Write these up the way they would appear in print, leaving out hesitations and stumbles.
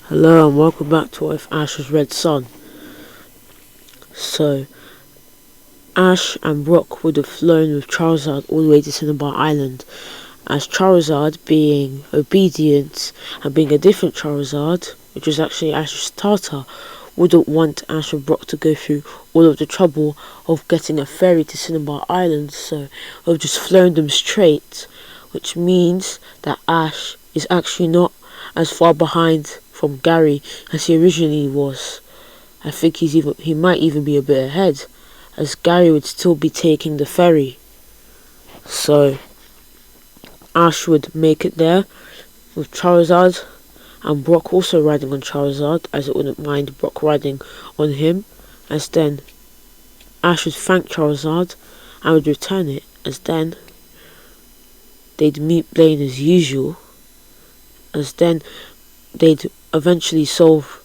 Hello and welcome back to What If Ash Was Red Sun. So, Ash and Brock would have flown with Charizard all the way to Cinnabar Island, as Charizard, being obedient and being a different Charizard, which was actually Ash's starter, wouldn't want Ash and Brock to go through all of the trouble of getting a ferry to Cinnabar Island, so they would have just flown them straight, which means that Ash is actually not as far behind from Gary as he originally was. I think he might even be a bit ahead, as Gary would still be taking the ferry. So Ash would make it there with Charizard, and Brock also riding on Charizard, as it wouldn't mind Brock riding on him. As then Ash would thank Charizard and would return it, as then they'd meet Blaine as usual, as then they'd eventually solve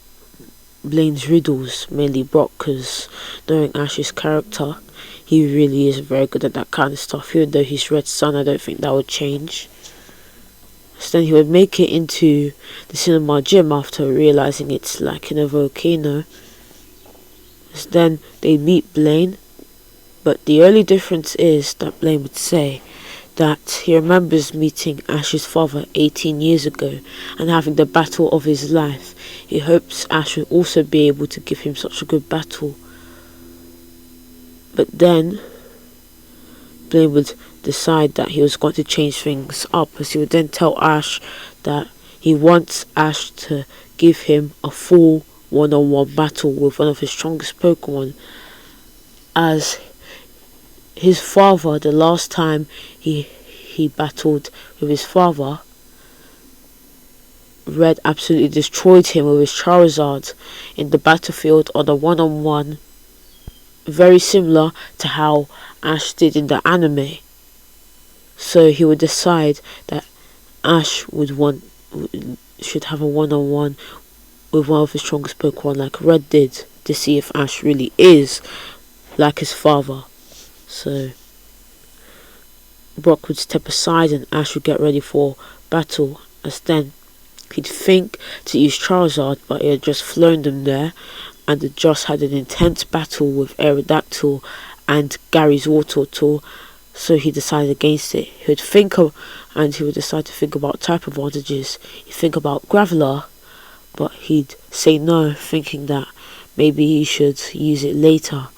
Blaine's riddles, mainly Brock, because knowing Ash's character, he really is very good at that kind of stuff. Even though he's Red Sun, I don't think that would change. So then he would make it into the Cinnabar gym after realizing it's like in a volcano. So then they meet Blaine, but the only difference is that Blaine would say that he remembers meeting Ash's father 18 years ago and having the battle of his life. He hopes Ash will also be able to give him such a good battle. But then Blaine would decide that he was going to change things up, as he would then tell Ash that he wants Ash to give him a full one-on-one battle with one of his strongest Pokemon, as his father, the last time he battled with his father, Red absolutely destroyed him with his Charizard in the battlefield on a one-on-one, very similar to how Ash did in the anime. So he would decide that Ash should have a one-on-one with one of his strongest Pokemon like Red did, to see if Ash really is like his father. So Brock would step aside and Ash would get ready for battle, as then he'd think to use Charizard, but he had just flown them there and had just had an intense battle with Aerodactyl and Gary's Water Tool, so he decided against it. He would decide to think about type advantages. He'd think about Graveler, but he'd say no, thinking that maybe he should use it later.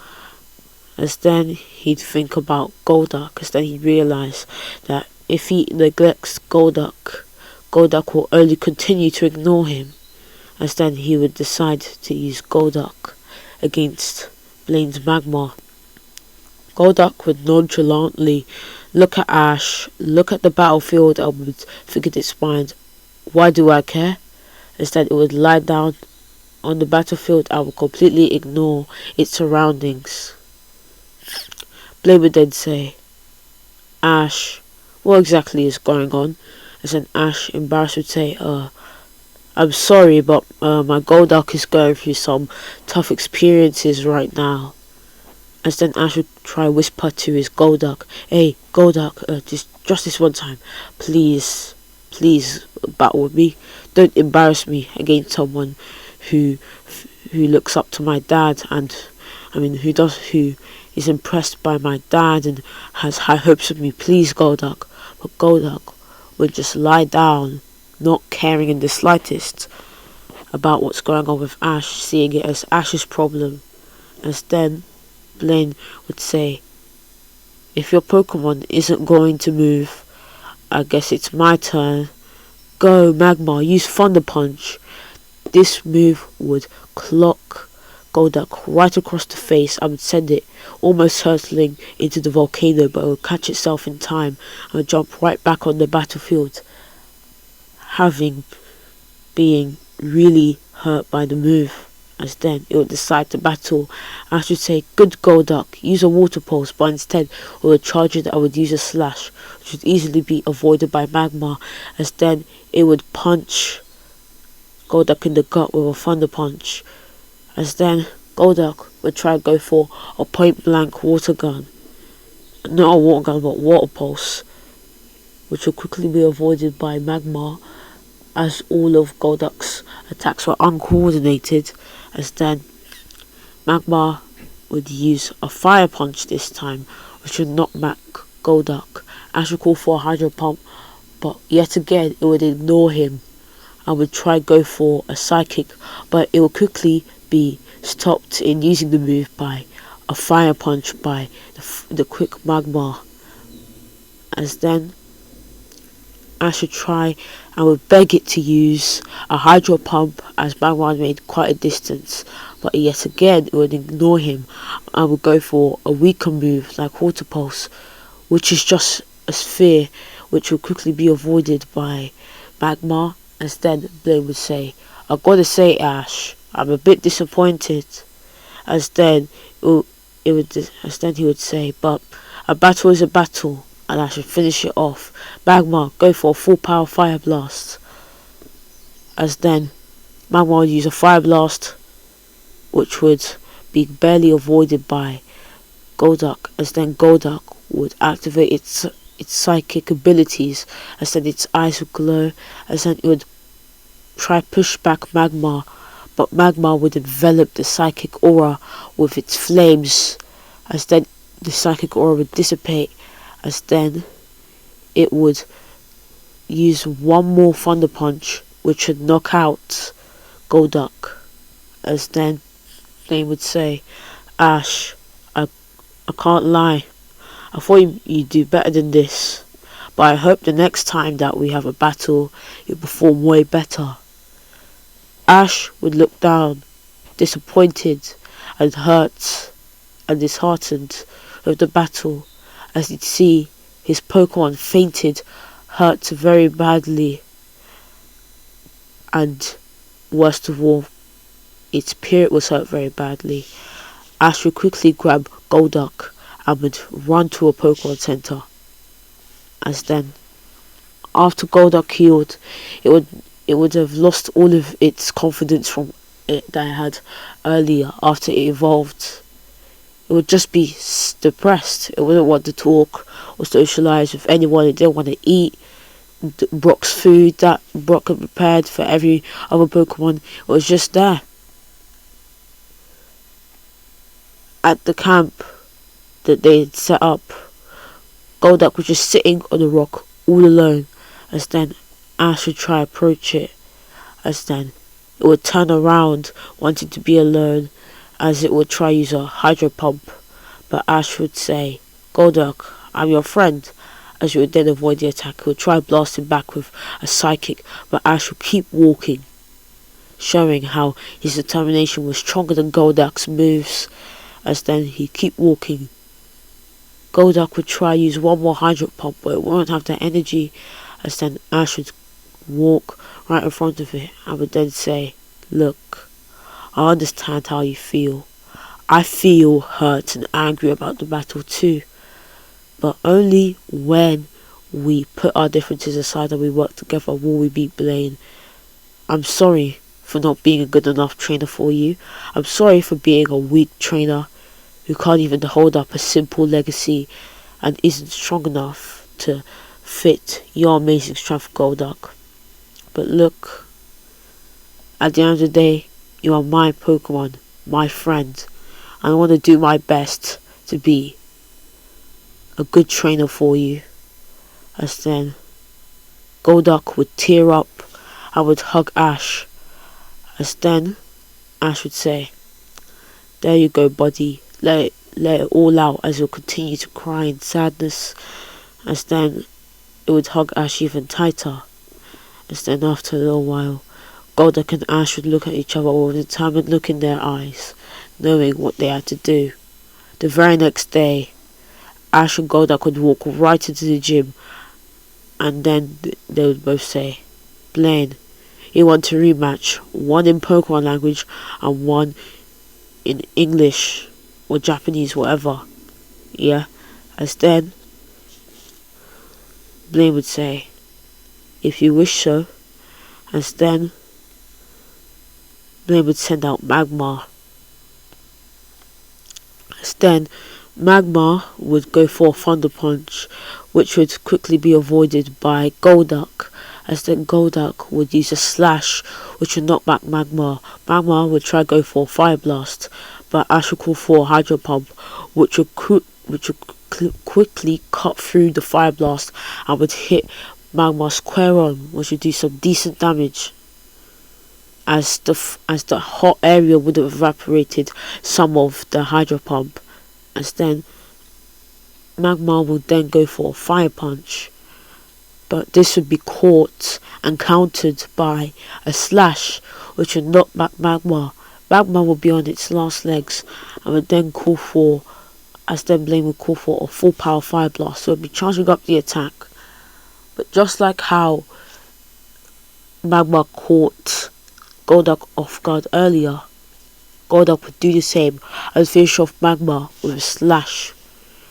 As then he'd think about Golduck, as then he'd realise that if he neglects Golduck will only continue to ignore him, as then he would decide to use Golduck against Blaine's Magmar. Golduck would nonchalantly look at Ash, look at the battlefield, and would think in its mind, why do I care? As then it would lie down on the battlefield and would completely ignore its surroundings. Blaine would then say, Ash, what exactly is going on? As then Ash, embarrassed, would say, I'm sorry, but my Golduck is going through some tough experiences right now. As then Ash would try whisper to his Golduck, hey Golduck, just this one time, please battle with me. Don't embarrass me against someone who looks up to my dad, and who is impressed by my dad and has high hopes of me. Please, Golduck. But Golduck would just lie down, not caring in the slightest about what's going on with Ash, seeing it as Ash's problem. As then Blaine would say, if your Pokemon isn't going to move, I guess it's my turn. Go, Magmar, use Thunder Punch. This move would clock Golduck right across the face and would send it almost hurtling into the volcano, but it would catch itself in time and would jump right back on the battlefield, having being really hurt by the move. As then it would decide to battle. I should say, good Golduck, use a Water Pulse, but instead with a charger that I would use a Slash, which would easily be avoided by Magmar, as then it would punch Golduck in the gut with a Thunder Punch. As then Golduck would try to go for a point blank water gun. Not a water gun, but Water Pulse, which will quickly be avoided by Magmar, as all of Golduck's attacks were uncoordinated, as then Magmar would use a fire punch this time, which would knock back Golduck. Ash would call for a Hydro Pump, but yet again it would ignore him and would try go for a Psychic, but it would quickly be stopped in using the move by a fire punch by the quick Magmar. As then Ash would try and would beg it to use a Hydro Pump, as Magmar made quite a distance, but yet again it would ignore him and would go for a weaker move like Water Pulse, which is just a sphere which would quickly be avoided by Magmar. As then Blaine would say, "I gotta say, Ash, I'm a bit disappointed." As then he would say, "But a battle is a battle, and I should finish it off. Magmar, go for a full power Fire Blast." As then Magmar would use a Fire Blast, which would be barely avoided by Golduck. As then Golduck would activate its psychic abilities, as then its eyes would glow, as then it would try push back Magmar, but Magmar would envelop the psychic aura with its flames, as then the psychic aura would dissipate, as then it would use one more Thunder Punch, which would knock out Golduck. As then they would say, "Ash, I can't lie, I thought you'd do better than this, but I hope the next time that we have a battle, you perform way better." Ash would look down, disappointed and hurt and disheartened with the battle, as he'd see his Pokemon fainted, hurt very badly, and worst of all, its spirit was hurt very badly. Ash would quickly grab Golduck and would run to a Pokemon Center. As then, after Golduck healed, it would have lost all of its confidence from it that it had earlier after it evolved. It would just be depressed. It wouldn't want to talk or socialize with anyone. It didn't want to eat Brock's food that Brock had prepared for every other Pokemon. It was just there. At the camp that they had set up, Golduck was just sitting on a rock all alone, as then Ash would try approach it, as then it would turn around wanting to be alone, as it would try use a Hydro Pump, but Ash would say, "Golduck, I'm your friend," as it would then avoid the attack. It would try blasting back with a Psychic, but Ash would keep walking, showing how his determination was stronger than Golduck's moves, as then he'd keep walking. Golduck would try use one more Hydro Pump, but it won't have the energy, as then Ash would walk right in front of it and would then say, "Look, I understand how you feel. I feel hurt and angry about the battle too, but only when we put our differences aside and we work together will we beat Blaine. I'm sorry for not being a good enough trainer for you. I'm sorry for being a weak trainer who can't even hold up a simple legacy and isn't strong enough to fit your amazing strength, Golduck. But look, at the end of the day, you are my Pokemon, my friend, and I want to do my best to be a good trainer for you." As then Golduck would tear up and would hug Ash, as then Ash would say, "There you go, buddy, let it all out," as he'll continue to cry in sadness. As then it would hug Ash even tighter. As then after a little while, Golduck and Ash would look at each other with a determined look in their eyes, knowing what they had to do. The very next day, Ash and Golduck would walk right into the gym, and then they would both say, "Blaine, you want a rematch, one in Pokemon language and one in English or Japanese, whatever. Yeah?" As then Blaine would say, "If you wish so." As then Blaine would send out Magmar. As then Magmar would go for a Thunder Punch, which would quickly be avoided by Golduck, as then Golduck would use a slash, which would knock back Magmar. Magmar would try go for a Fire Blast, but Ash would call for a Hydro Pump, which would quickly cut through the Fire Blast and would hit Magmar square on, which would do some decent damage, as the hot area would have evaporated some of the Hydro Pump. As then Magmar would then go for a Fire Punch, but this would be caught and countered by a slash, which would knock back Magmar. Magmar would be on its last legs and would then call for, as then Blaine would call for a full power Fire Blast, so it would be charging up the attack. But just like how Magmar caught Golduck off guard earlier, Golduck would do the same and finish off Magmar with a slash,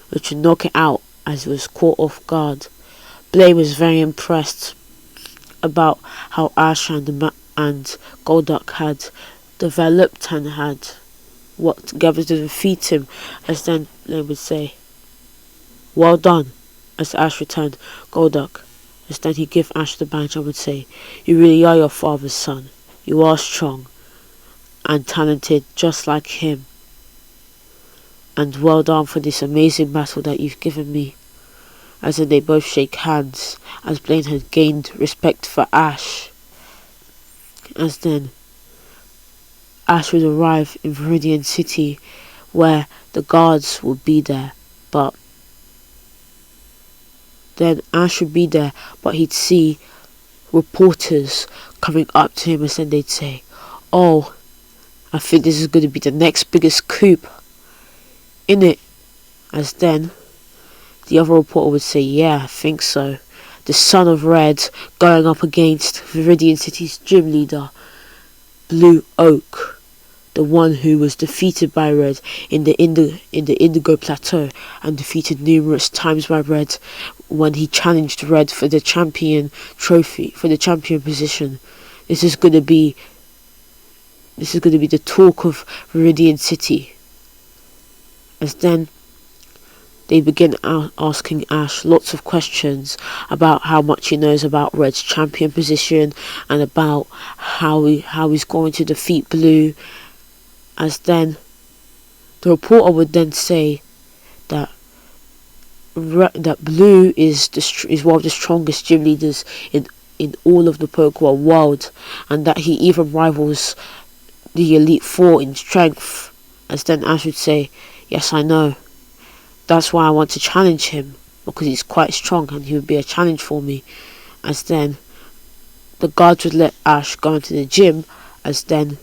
which would knock it out as it was caught off guard. Blaine was very impressed about how Ash and Golduck had developed and had worked together to defeat him, as then Blaine would say, "Well done," as Ash returned Golduck. As then he'd give Ash the badge and would say, "You really are your father's son. You are strong and talented just like him. And well done for this amazing battle that you've given me." As then they both shake hands, as Blaine had gained respect for Ash. As then Ash would arrive in Viridian City, where the guards would be there, but then Ash would be there, but he'd see reporters coming up to him, and then they'd say, "Oh, I think this is going to be the next biggest coup, innit?" As then the other reporter would say, "Yeah, I think so. The son of Red going up against Viridian City's gym leader, Blue Oak, the one who was defeated by Red in the Indigo Plateau and defeated numerous times by Red when he challenged Red for the champion trophy, for the champion position. This is going to be the talk of Viridian City." As then they begin asking Ash lots of questions about how much he knows about Red's champion position and about how he's going to defeat Blue. As then the reporter would then say that Blue is one of the strongest gym leaders in all of the Pokemon world, and that he even rivals the Elite Four in strength. As then Ash would say, "Yes, I know. That's why I want to challenge him, because he's quite strong and he would be a challenge for me." As then the guards would let Ash go into the gym, as then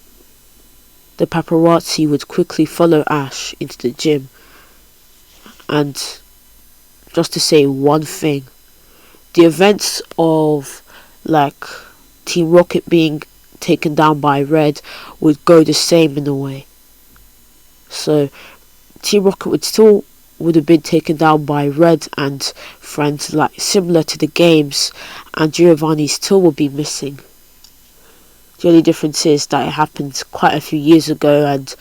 the paparazzi would quickly follow Ash into the gym. And just to say one thing, the events of like Team Rocket being taken down by Red would go the same in a way. So Team Rocket would have been taken down by Red and friends, like similar to the games, and Giovanni still will be missing. The only difference is that it happened quite a few years ago, and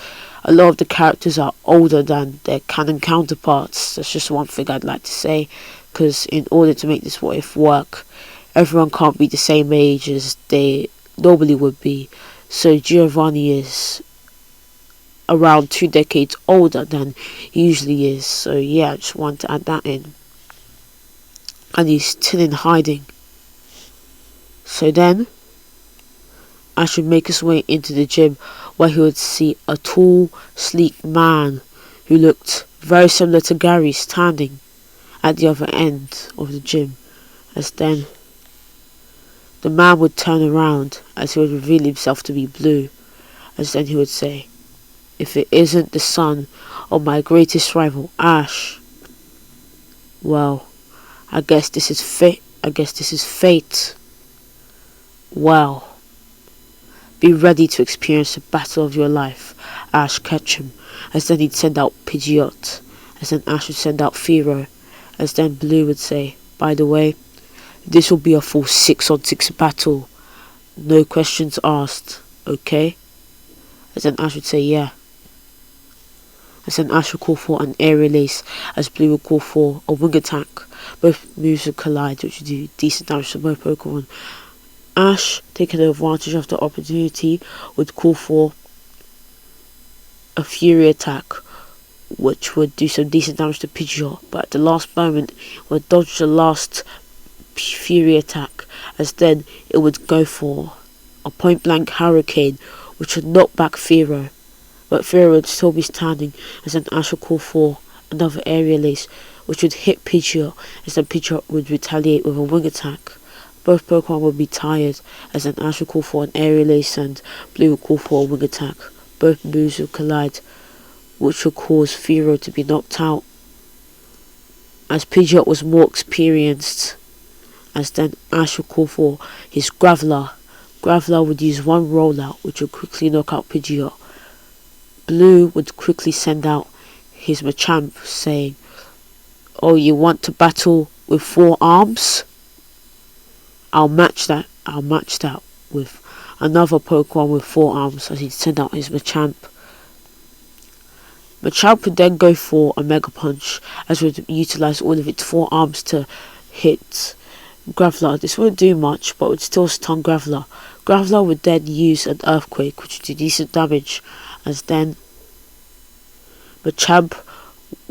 a lot of the characters are older than their canon counterparts. That's just one thing I'd like to say, because in order to make this what if work, everyone can't be the same age as they normally would be. So Giovanni is around 2 decades older than he usually is. So yeah, I just want to add that in. And he's still in hiding. So then Ash would make his way into the gym, where he would see a tall, sleek man who looked very similar to Gary standing at the other end of the gym. As then the man would turn around as he would reveal himself to be Blue. As then he would say, "If it isn't the son of my greatest rival, Ash, well, I guess this is fate. Well, be ready to experience the battle of your life, Ash Ketchum." As then he'd send out Pidgeot. As then Ash would send out Fearow. As then Blue would say, "By the way, this will be a full 6-on-6 battle. No questions asked, okay?" As then Ash would say, "Yeah." As then Ash would call for an aerial ace, as Blue would call for a wing attack. Both moves would collide, which would do decent damage to both Pokemon. Ash, taking advantage of the opportunity, would call for a Fury attack, which would do some decent damage to Pidgeot, but at the last moment would dodge the last Fury attack, as then it would go for a point blank Hurricane, which would knock back Fearow, but Fearow would still be standing, as then Ash would call for another Aerial Ace, which would hit Pidgeot, as then Pidgeot would retaliate with a Wing attack. Both Pokemon would be tired, as then Ash would call for an Aerial Ace and Blue would call for a Wing attack. Both moves would collide, which would cause Fearow to be knocked out, as Pidgeot was more experienced, as then Ash would call for his Graveler. Graveler would use one rollout, which would quickly knock out Pidgeot. Blue would quickly send out his Machamp, saying, "Oh, you want to battle with 4 arms? I'll match that with another Pokemon with 4 arms," as he'd send out his Machamp. Machamp would then go for a Mega Punch, as would utilise all of its 4 arms to hit Graveler. This wouldn't do much, but would still stun Graveler. Graveler would then use an Earthquake, which would do decent damage, as then Machamp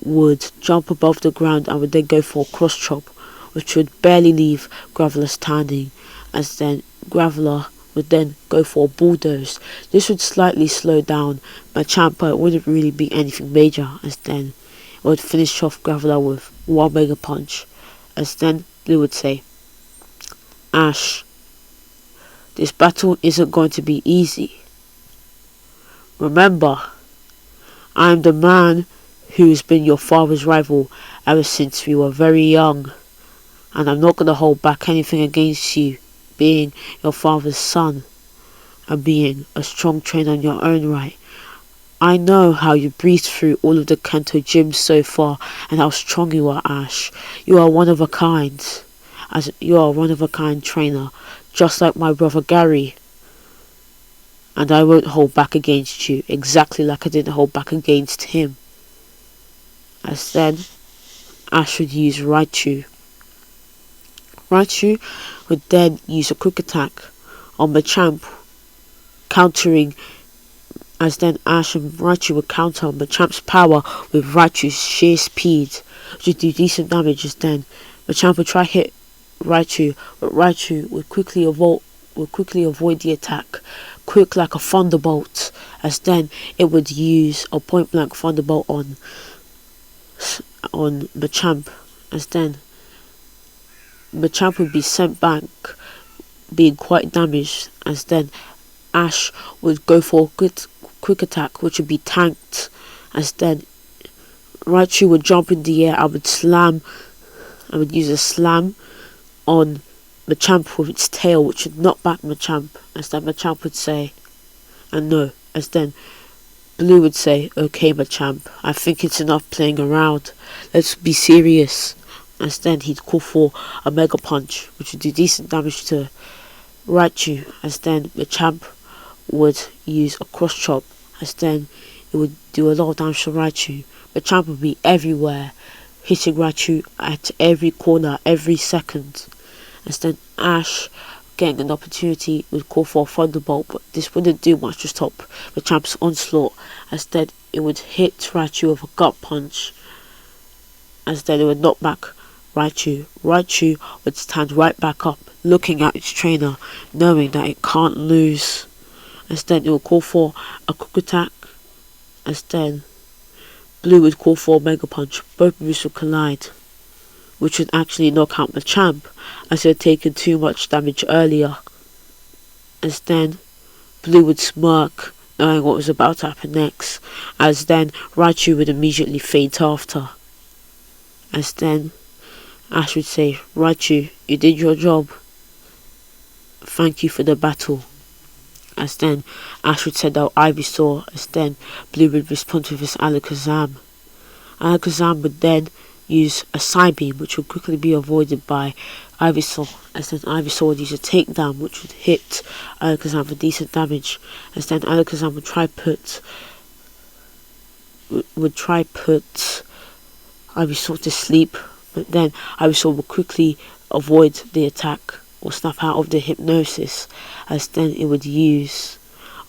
would jump above the ground and would then go for a Cross Chop, which would barely leave Graveler standing, as then Graveler would then go for a Bulldoze. This would slightly slow down Machamp, but it wouldn't really be anything major, as then it would finish off Graveler with 1 Mega Punch, as then Blue would say, "Ash, this battle isn't going to be easy. Remember, I am the man who's been your father's rival ever since we were very young, and I'm not going to hold back anything against you, being your father's son, and being a strong trainer in your own right. I know how you breezed through all of the Kanto gyms so far, and how strong you are, Ash. You are one of a kind, as you are a one-of-a-kind trainer, just like my brother Gary. And I won't hold back against you, exactly like I didn't hold back against him." As then, Ash would use Raichu. Raichu would then use a Quick Attack on Machamp, countering, as then Ash and Raichu would counter Machamp's power with Raichu's sheer speed, which would do decent damage, as then Machamp would try hit Raichu, but Raichu would quickly avoid the attack, quick like a thunderbolt, as then it would use a point blank thunderbolt on Machamp, as then Machamp would be sent back being quite damaged, as then Ash would go for a quick attack, which would be tanked, as then Raichu would jump in the air. I would use a slam on Machamp with its tail, which would knock back Machamp, as then Machamp would say, and no, as then Blue would say, "Okay, Machamp, I think it's enough playing around. Let's be serious." As then he'd call for a Mega Punch, which would do decent damage to Raichu, as then Machamp would use a Cross Chop, as then it would do a lot of damage to Raichu. Machamp would be everywhere, hitting Raichu at every corner, every second. As then Ash, getting an opportunity, would call for a Thunderbolt, but this wouldn't do much to stop Machamp's onslaught, as then it would hit Raichu with a Gut Punch, as then it would knock back Raichu. Raichu would stand right back up, looking at its trainer, knowing that it can't lose, as then it would call for a Quick Attack, as then Blue would call for a Mega Punch. Both moves would collide, which would actually knock out Machamp, as he had taken too much damage earlier. As then Blue would smirk, knowing what was about to happen next, as then Raichu would immediately faint after. As then Ash would say, "Raichu, you did your job. Thank you for the battle." As then Ash would send out Ivysaur, as then Blue would respond with his Alakazam. Alakazam would then use a Psybeam, which would quickly be avoided by Ivysaur, as then Ivysaur would use a Takedown, which would hit Alakazam for decent damage, as then Alakazam would try put Ivysaur to sleep, But then Ivysaur would quickly avoid the attack or snap out of the hypnosis, as then it would use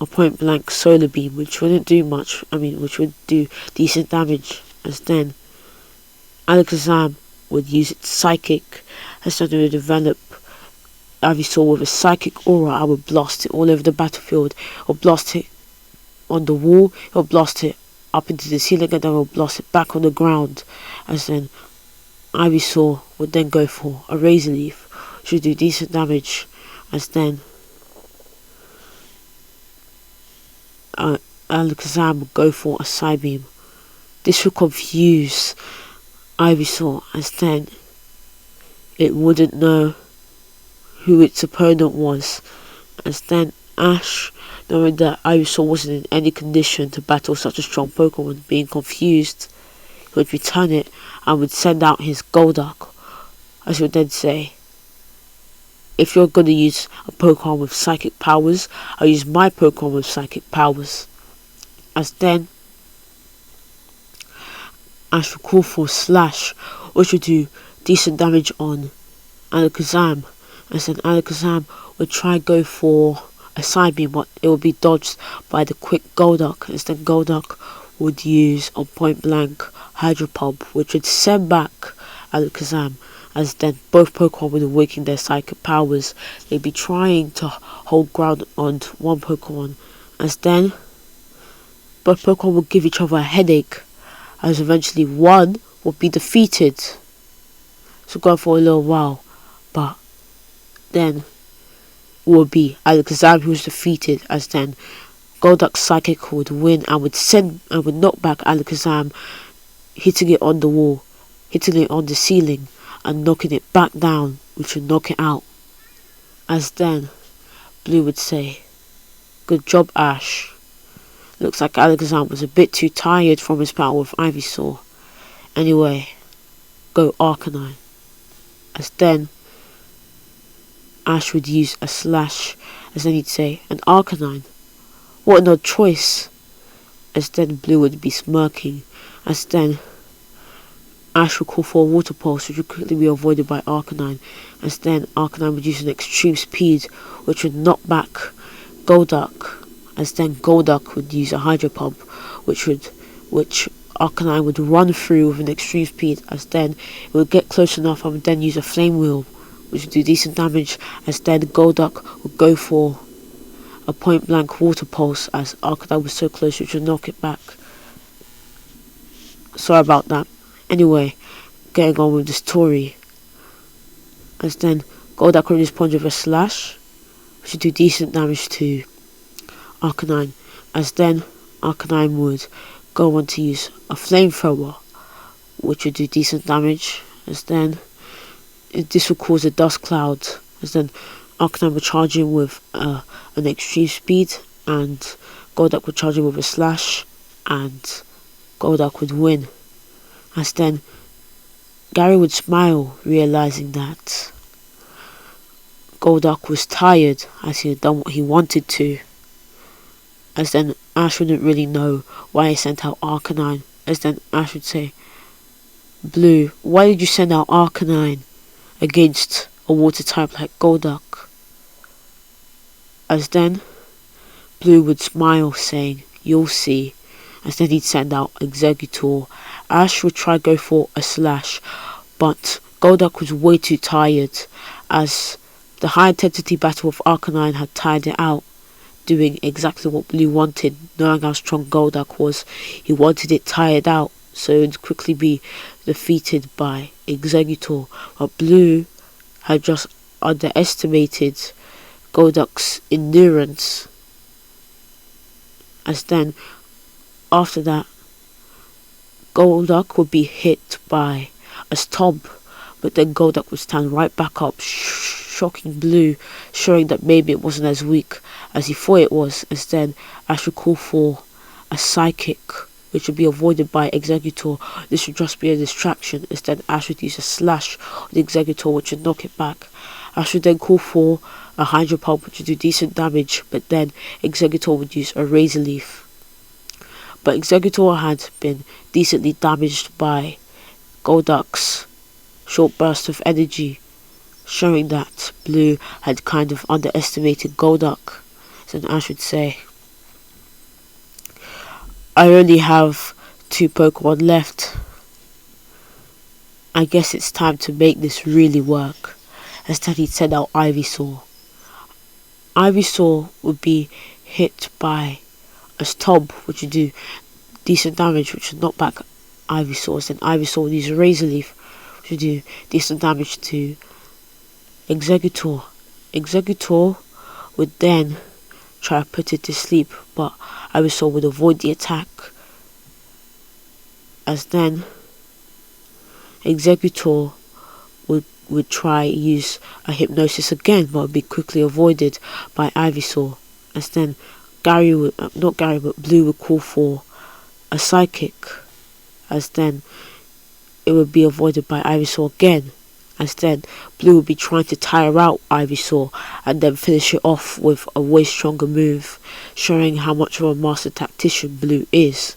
a point blank solar beam, which wouldn't do much, which would do decent damage, as then Alakazam would use its psychic, as then it would develop Ivysaur with a psychic aura. I would blast it all over the battlefield, or blast it on the wall, or blast it up into the ceiling, and then I'll blast it back on the ground, as then Ivysaur would then go for a Razor Leaf, which would do decent damage, as then Alakazam would go for a Psybeam. This would confuse Ivysaur, as then it wouldn't know who its opponent was, as then Ash, knowing that Ivysaur wasn't in any condition to battle such a strong Pokemon, being confused, he would return it and would send out his Golduck, as he would then say, if you're going to use a Pokemon with psychic powers, I'll use my Pokemon with psychic powers. As then Ash would call for Slash, which would do decent damage on Alakazam, as then Alakazam would try go for a Psybeam, but it would be dodged by the quick Golduck, as then Golduck would use a point blank Hydro Pump, which would send back Alakazam, as then both Pokemon would awaken their psychic powers. They'd be trying to hold ground on one Pokemon, as then both Pokemon would give each other a headache, as eventually one would be defeated. So go for a little while, but then it would be Alakazam who was defeated, as then Golduck's Psychic would win and would knock back Alakazam, hitting it on the wall, hitting it on the ceiling, and knocking it back down, which would knock it out. As then Blue would say, "Good job, Ash. Looks like Alakazam was a bit too tired from his battle with Ivysaur. Anyway, go Arcanine." As then Ash would use a Slash, as then he'd say, "An Arcanine? What an odd choice." As then Blue would be smirking, as then Ash would call for a Water Pulse, which would quickly be avoided by Arcanine, as then Arcanine would use an extreme speed, which would knock back Golduck, as then Golduck would use a Hydro Pump, which Arcanine would run through with an extreme speed, as then it would get close enough and would then use a Flame Wheel, which would do decent damage, as then Golduck would go for a point blank Water Pulse, as Arcanine was so close, which would knock it back. Sorry about that. Anyway, getting on with the story, as then Golduck would respond with a Slash, which would do decent damage to Arcanine, as then Arcanine would go on to use a Flamethrower, which would do decent damage, as then this would cause a dust cloud, as then Arcanine would charge in with an extreme speed, and Golduck would charge in with a Slash, and Golduck would win. As then Gary would smile, realizing that Golduck was tired, as he had done what he wanted to. As then Ash wouldn't really know why he sent out Arcanine, as then Ash would say, "Blue, why did you send out Arcanine against a water type like Golduck?" As then Blue would smile, saying, "You'll see," as then he'd send out Exeggutor. Ash would try go for a Slash, but Golduck was way too tired, as the high intensity battle of Arcanine had tired it out, doing exactly what Blue wanted. Knowing how strong Golduck was, he wanted it tired out, so it would quickly be defeated by Exeggutor. But Blue had just underestimated Golduck's endurance, as then after that Golduck would be hit by a Stomp, but then Golduck would stand right back up, shocking Blue, showing that maybe it wasn't as weak as he thought it was. As then Ash would call for a Psychic, which would be avoided by Exeggutor. This would just be a distraction, as then Ash would use a Slash on the Exeggutor, which would knock it back. Ash would then call for a Hydro Pump, which would do decent damage, but then Exeggutor would use a Razor Leaf. But Exeggutor had been decently damaged by Golduck's short burst of energy, showing that Blue had kind of underestimated Golduck. So then Ash would say, I only have 2 Pokemon left. I guess it's time to make this really work. Instead he'd send out Ivysaur. Ivysaur would be hit by a Stomp, which would do decent damage, which would knock back Ivysaur. Then Ivysaur would use a Razor Leaf, which would do decent damage to Exeggutor. Exeggutor would then try to put it to sleep, but Ivysaur would avoid the attack, as then Exeggutor would try use a Hypnosis again, but would be quickly avoided by Ivysaur, as then Blue would call for a Psychic, as then it would be avoided by Ivysaur again, as then Blue would be trying to tire out Ivysaur and then finish it off with a way stronger move, showing how much of a master tactician Blue is,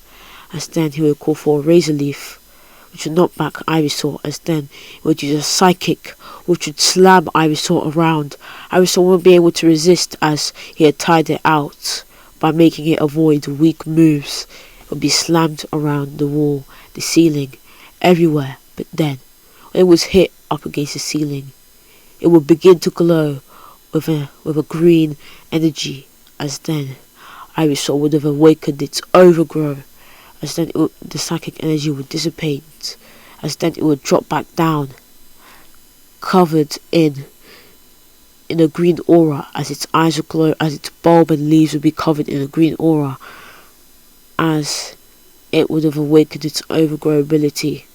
as then he would call for a Razor Leaf, which would knock back Ivysaur, as then it would use a Psychic, which would slam Ivysaur around. Ivysaur wouldn't be able to resist, as he had tired it out by making it avoid weak moves. It would be slammed around the wall, the ceiling, everywhere, but then when it was hit up against the ceiling, it would begin to glow with a green energy, as then Ivysaur would have awakened its overgrow, as then the psychic energy would dissipate, as then it would drop back down, covered in a green aura, as its eyes would glow, as its bulb and leaves would be covered in a green aura, as it would have awakened its overgrow ability.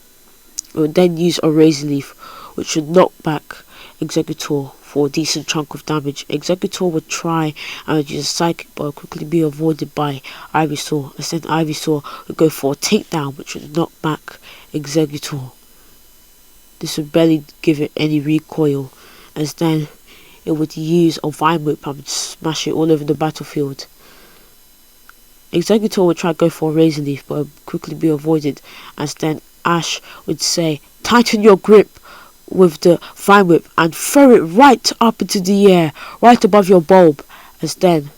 It would then use a Razor Leaf, which would knock back Exeggutor for a decent chunk of damage. Exeggutor would try and use a Psychic, but would quickly be avoided by Ivysaur, as then Ivysaur would go for a takedown, which would knock back Exeggutor. This would barely give it any recoil, as then it would use a Vine Whip and smash it all over the battlefield. Exeggutor would try to go for a Razor Leaf, but would quickly be avoided, as then Ash would say, tighten your grip with the Vine Whip and throw it right up into the air, right above your bulb, as then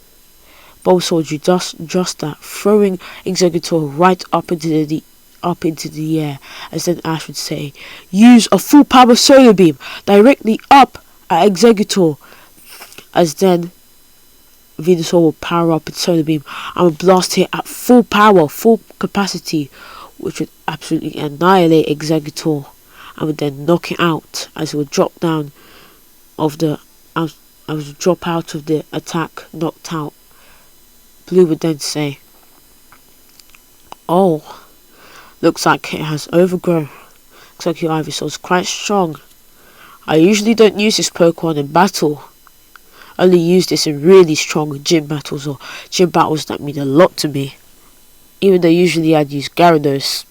Bulbasaur would do just that, throwing Exeggutor right up into the air, as then Ash would say, use a full power Solar Beam directly up at Exeggutor, as then Venusaur would power up its Solar Beam and would blast it at full power, full capacity, which would absolutely annihilate Exeggutor and would then knock it out, as it would drop down of the drop out of the attack, knocked out. Blue would then say, oh, looks like it has overgrown. Looks like your Ivysaur is quite strong. I usually don't use this Pokemon in battle. I only use this in really strong gym battles, or gym battles that mean a lot to me. Even though usually I'd use Gyarados,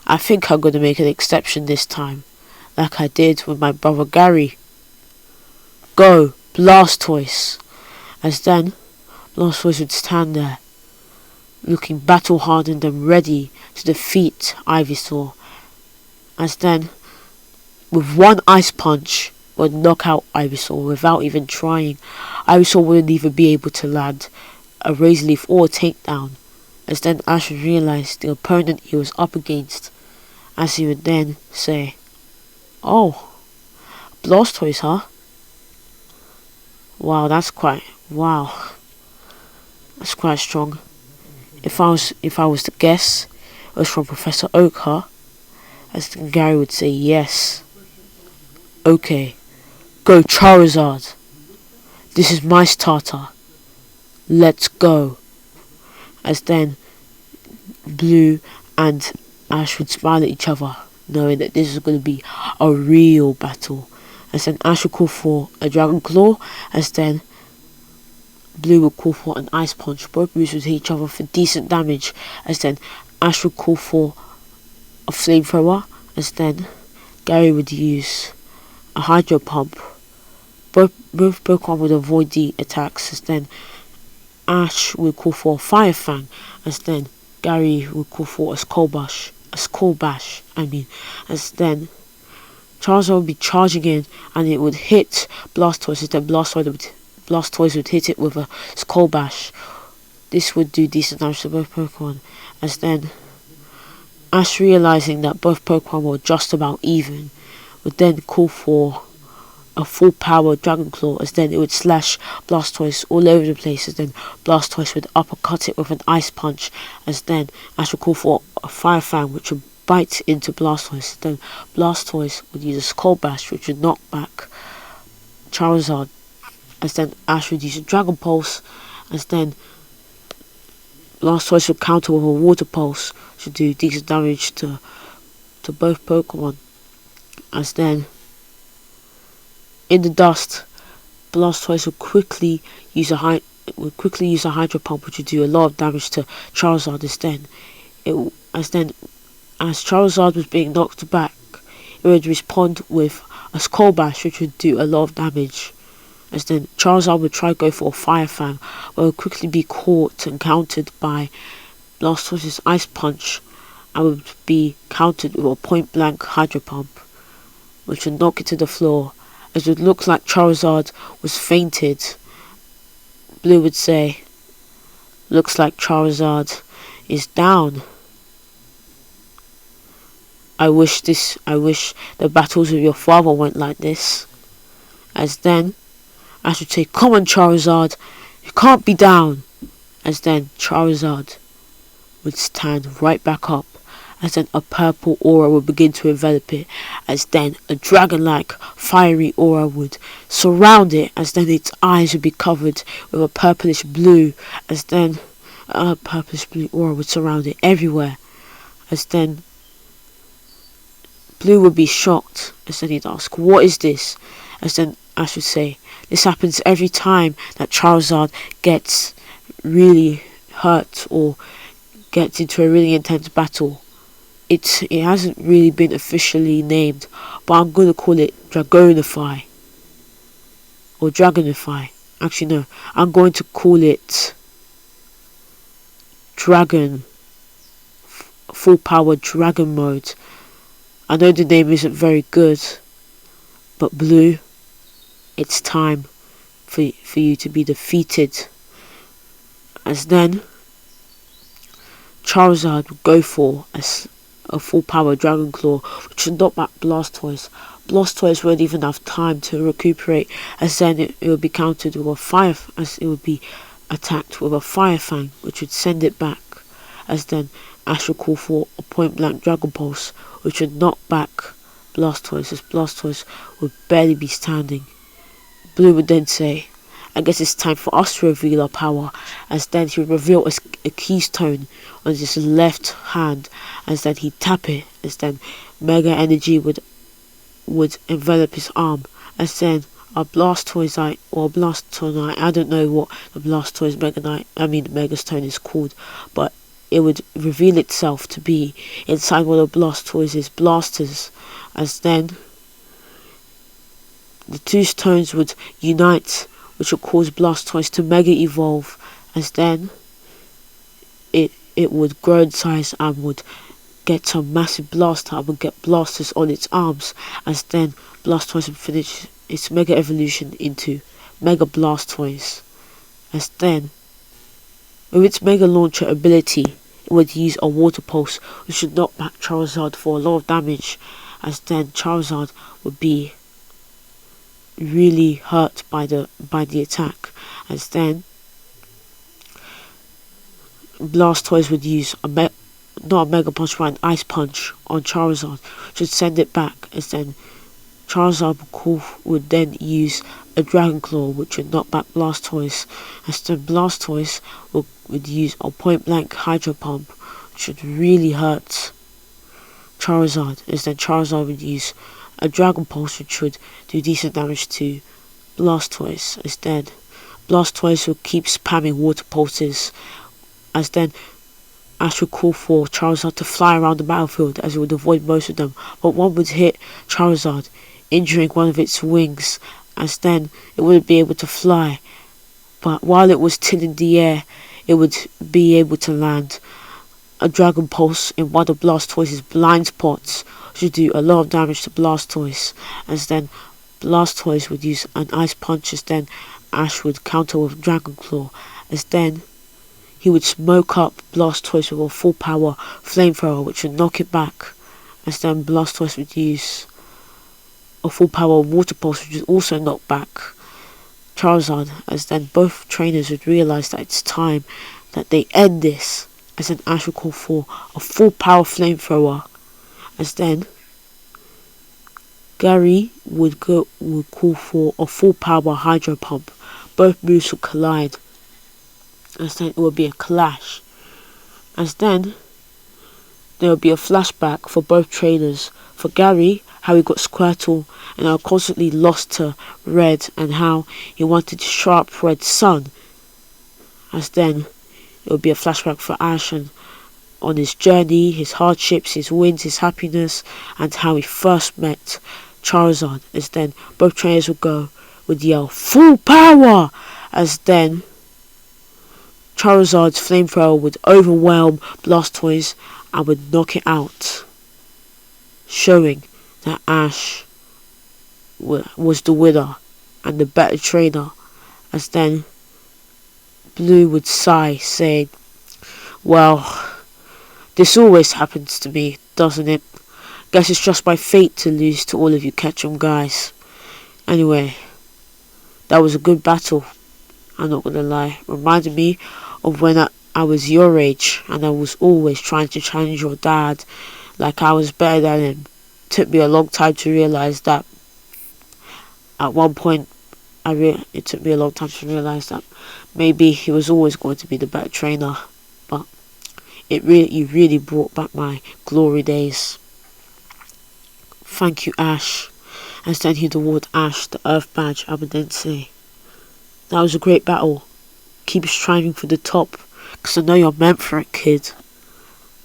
I think I'm going to make an exception this time, like I did with my brother Gary. Go, Blastoise! As then, Blastoise would stand there, looking battle hardened and ready to defeat Ivysaur. As then, with one Ice Punch, would knock out Ivysaur without even trying. Ivysaur wouldn't even be able to land a Razor Leaf or a takedown, as then Ash would realise the opponent he was up against, as he would then say, oh, Blastoise, huh? Wow, that's quite strong. If I was to guess, it was from Professor Oak, huh? As Gary would say, yes. Okay, go Charizard. This is my starter. Let's go. As then Blue and Ash would smile at each other, knowing that this is going to be a real battle. As then Ash would call for a Dragon Claw, as then Blue would call for an Ice Punch. Both moves would hit each other for decent damage, as then Ash would call for a Flamethrower, as then Gary would use a Hydro Pump. Both Pokemon would avoid the attacks, as then Ash would call for a Fire Fang, as then Gary would call for a Skull Bash, as then Charizard would be charging in, and it would hit Blastoise, and then Blastoise would hit it with a Skull Bash. This would do decent damage to both Pokemon, as then Ash, realizing that both Pokemon were just about even, would then call for a full power Dragon Claw, as then it would slash Blastoise all over the place, as then Blastoise would uppercut it with an Ice Punch, as then Ash would call for a Fire Fang, which would bite into Blastoise. Then Blastoise would use a Skull Bash, which would knock back Charizard, as then Ash would use a Dragon Pulse, as then Blastoise would counter with a Water Pulse, which would do decent damage to both Pokemon, as then in the dust, Blastoise would quickly use a Hydro Pump, which would do a lot of damage to Charizard. As Charizard was being knocked back, it would respond with a Skull Bash, which would do a lot of damage. As then Charizard would try to go for a Fire Fang, but would quickly be caught and countered by Blastoise's Ice Punch, and would be countered with a point blank Hydro Pump, which would knock it to the floor. As it would look like Charizard was fainted, Blue would say, "Looks like Charizard is down. I wish the battles with your father went like this." As then Ash would say, "Come on, Charizard, you can't be down." As then Charizard would stand right back up, as then a purple aura would begin to envelop it, as then a dragon-like fiery aura would surround it, as then its eyes would be covered with a purplish blue, as then a purplish blue aura would surround it everywhere, as then Blue would be shocked, as then he'd ask, "What is this?" As then Ash would say, "This happens every time that Charizard gets really hurt or gets into a really intense battle. It hasn't really been officially named, but I'm going to call it Dragonify. Or Dragonify. Actually, no. I'm going to call it Dragon. Full power Dragon mode. I know the name isn't very good, but Blue, it's time for you to be defeated." As then Charizard would go for a full power Dragon Claw, which would knock back Blastoise. Blastoise won't even have time to recuperate, as then it would be countered with it would be attacked with a Fire Fang, which would send it back. As then Ash would call for a point blank Dragon Pulse, which would knock back Blastoise, as Blastoise would barely be standing. Blue would then say, "I guess it's time for us to reveal our power," as then he would reveal a keystone on his left hand, as then he'd tap it, as then Mega Energy would envelop his arm, as then a Blastoise or Blastonite, I don't know what the Blastoise Megastone is called, but it would reveal itself to be inside one of Blastoise's blasters, as then the two stones would unite, which would cause Blastoise to Mega Evolve, as then it would grow in size and would get a massive blaster and would get blasters on its arms, as then Blastoise would finish its Mega Evolution into Mega Blastoise, as then with its Mega Launcher ability it would use a Water Pulse, which would knock back Charizard for a lot of damage, as then Charizard would be really hurt by the attack, as then Blastoise would use not a Mega Punch but an Ice Punch on Charizard, which would send it back, as then Charizard would then use a Dragon Claw, which would knock back Blastoise, as then Blastoise would use a point blank Hydro Pump, which would really hurt Charizard, as then Charizard would use a Dragon Pulse, which would do decent damage to Blastoise, as then Blastoise would keep spamming Water Pulses, as then Ash would call for Charizard to fly around the battlefield, as it would avoid most of them, but one would hit Charizard, injuring one of its wings, as then it wouldn't be able to fly, but while it was still in the air, it would be able to land. a Dragon Pulse in one of Blastoise's blind spots should do a lot of damage to Blastoise, as then Blastoise would use an Ice Punch, as then Ash would counter with Dragon Claw, as then he would smoke up Blastoise with a full power Flamethrower, which would knock it back, as then Blastoise would use a full power Water Pulse, which would also knock back Charizard, as then both trainers would realise that it's time that they end this, as then Ash would call for a full power Flamethrower, as then Gary would call for a full power Hydro Pump. Both moves would collide, as then it would be a clash, as then there would be a flashback for both trainers. For Gary, how he got Squirtle and how constantly lost to Red, and how he wanted to sharp Red's Sun, as then it would be a flashback for Ash and on his journey, his hardships, his wins, his happiness, and how he first met Charizard, as then both trainers would yell full power, as then Charizard's Flamethrower would overwhelm Blastoise and would knock it out, showing that Ash was the winner and the better trainer, as then Blue would sigh, saying, well, this always happens to me, doesn't it? Guess it's just my fate to lose to all of you Ketchum guys. Anyway, that was a good battle, I'm not gonna lie. Reminded me of when I was your age and I was always trying to challenge your dad like I was better than him. Took me a long time to realise that. At one point, it took me a long time to realise that maybe he was always going to be the better trainer, but you really brought back my glory days. Thank you, Ash. And then he'd award Ash the Earth Badge Abendense. That was a great battle. Keep striving for the top, because I know you're meant for it, kid.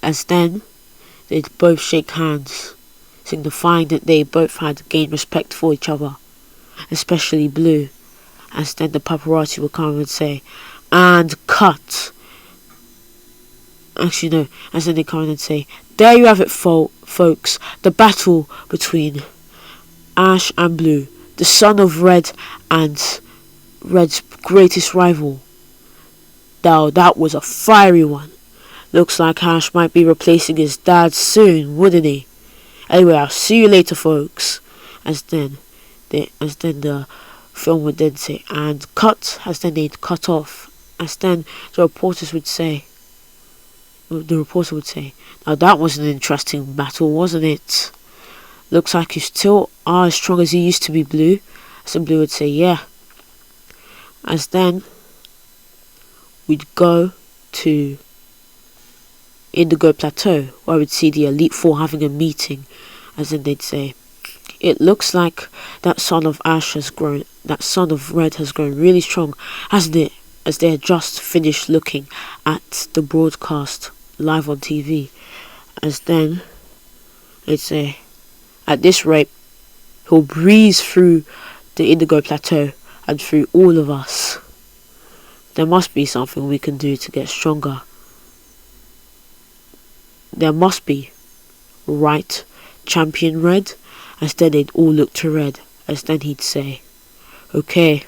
As then, they'd both shake hands, signifying that they both had gained respect for each other, especially Blue. As then the paparazzi would come and say, and cut. Actually no, as then they come in and say, there you have it folks, the battle between Ash and Blue, the son of Red and Red's greatest rival. Now that was a fiery one. Looks like Ash might be replacing his dad soon, wouldn't he? Anyway, I'll see you later folks. As then the film would then say, and cut, as then they'd cut off. As then the reporter would say, now that was an interesting battle, wasn't it? Looks like you still are as strong as you used to be, Blue. As then Blue would say, yeah. As then we'd go to Indigo Plateau, where we'd see the Elite Four having a meeting. As then they'd say, it looks like that son of Red has grown really strong, hasn't it? As they had just finished looking at the broadcast live on TV. As then they'd say, at this rate, he'll breeze through the Indigo Plateau and through all of us. There must be something we can do to get stronger. There must be, right, Champion Red? As then they'd all look to Red. As then he'd say, okay,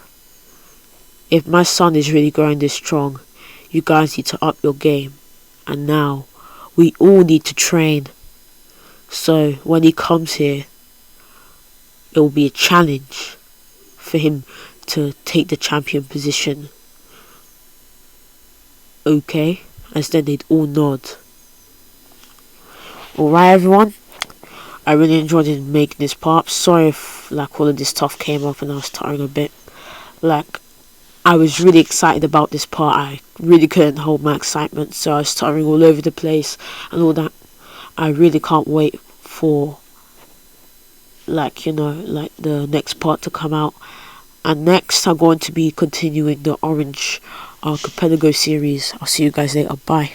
if my son is really growing this strong, you guys need to up your game. And now, we all need to train. So, when he comes here, it will be a challenge for him to take the champion position. Okay? As then they'd all nod. Alright everyone, I really enjoyed making this part. Sorry if all of this stuff came up and I was stuttering a bit. I was really excited about this part. I really couldn't hold my excitement, so I was stuttering all over the place and all that. I really can't wait for the next part to come out. And next I'm going to be continuing the Orange Archipelago series. I'll see you guys later. Bye.